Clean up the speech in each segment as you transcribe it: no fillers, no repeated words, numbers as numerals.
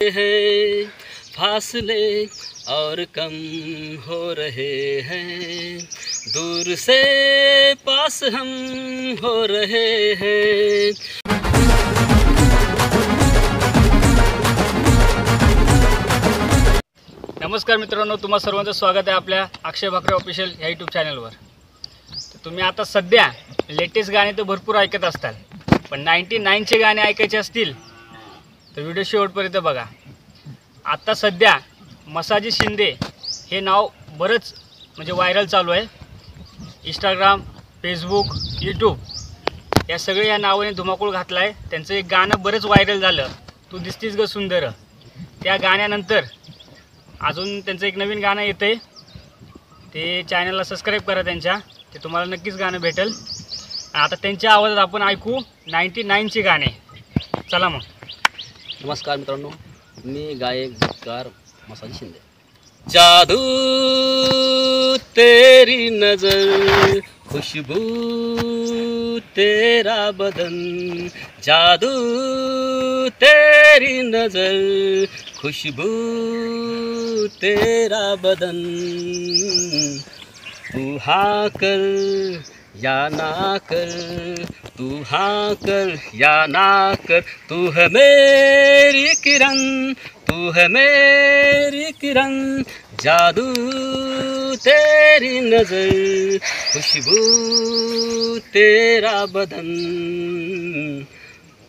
हैं, फासले और कम हो रहे हैं, दूर से पास हम हो रहे हैं। नमस्कार मित्रांनो, तुम्हा सर्वांचं स्वागत आहे आपल्या अक्षय भाकरे ऑफिशियल या यूट्यूब चॅनलवर। तर तुम्ही आता सध्या लेटेस्ट गाणे तर भरपूर ऐकत असताल, पण 99चे गाणे ऐकायचे असतील तर व्हिडिओ शेवटपर्यंत बघा। आता सध्या मसाजी शिंदे हे नाव बरंच म्हणजे व्हायरल चालू आहे। इंस्टाग्राम, फेसबुक, यूट्यूब या सगळे या नावाने धुमाकूळ घातला आहे। त्यांचं एक गाणं बरंच व्हायरल झालं, तू दिसतीस ग सुंदर। त्या गाण्यानंतर अजून त्यांचं एक नवीन गाणं येतं आहे, ते चॅनलला सबस्क्राईब करा त्यांच्या, ते तुम्हाला नक्कीच गाणं भेटेल। आता त्यांच्या आवाजात आपण ऐकू 99चे गाणे। चला मग। नमस्कार मित्रांनो, मी गायक गीतकार मसाजी शिंदे। जादू तेरी नजर, खुशबू तेरा बदन, जादू तेरी नजर, खुशबू तेरा बदन, तू हाँ कर या ना कर, तू हाँ कर या ना कर, तू है मेरी किरण, तू है मेरी किरण, जादू तेरी नजर, खुशबू तेरा बदन,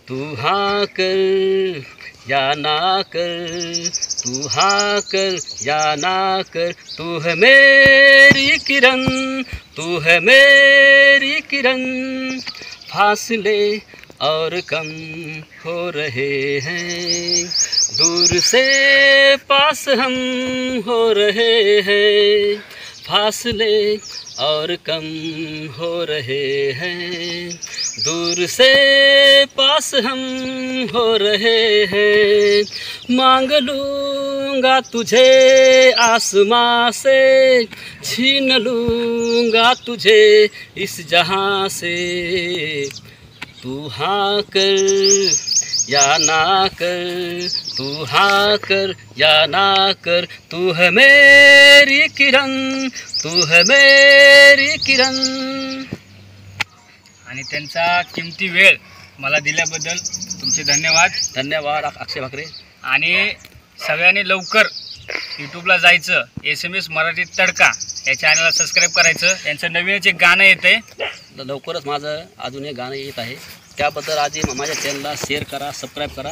तू हाँ कर या ना कर, तू हाँ कर या ना कर, तू है मेरी किरण, तू है मेरी किरण, फासले और कम हो रहे हैं, दूर से पास हम हो रहे हैं, फासले और कम हो रहे हैं, दूर से पास हम हो रहे हैं, मांग लूँगा तुझे आसमां से, छीन लूँगा तुझे इस जहां से, तू हाँ कर या ना कर, तू हाँ कर या ना कर, तू है मेरी किरण, तू है मेरी किरण। आणि त्यांचा किमती वेळ मला दिल्याबद्दल तुमचे धन्यवाद। धन्यवाद अक्षय भाकरे। आणि सगळ्यांनी लवकर यूट्यूबला जायचं, SMS मराठी तडका या चॅनलला सबस्क्राईब करायचं। यांचं नवीनच एक गाणं येतं आहे, लवकरच माझं अजून एक गाणं येत आहे, त्याबद्दल आधी माझ्या चॅनलला शेअर करा, सबस्क्राईब करा।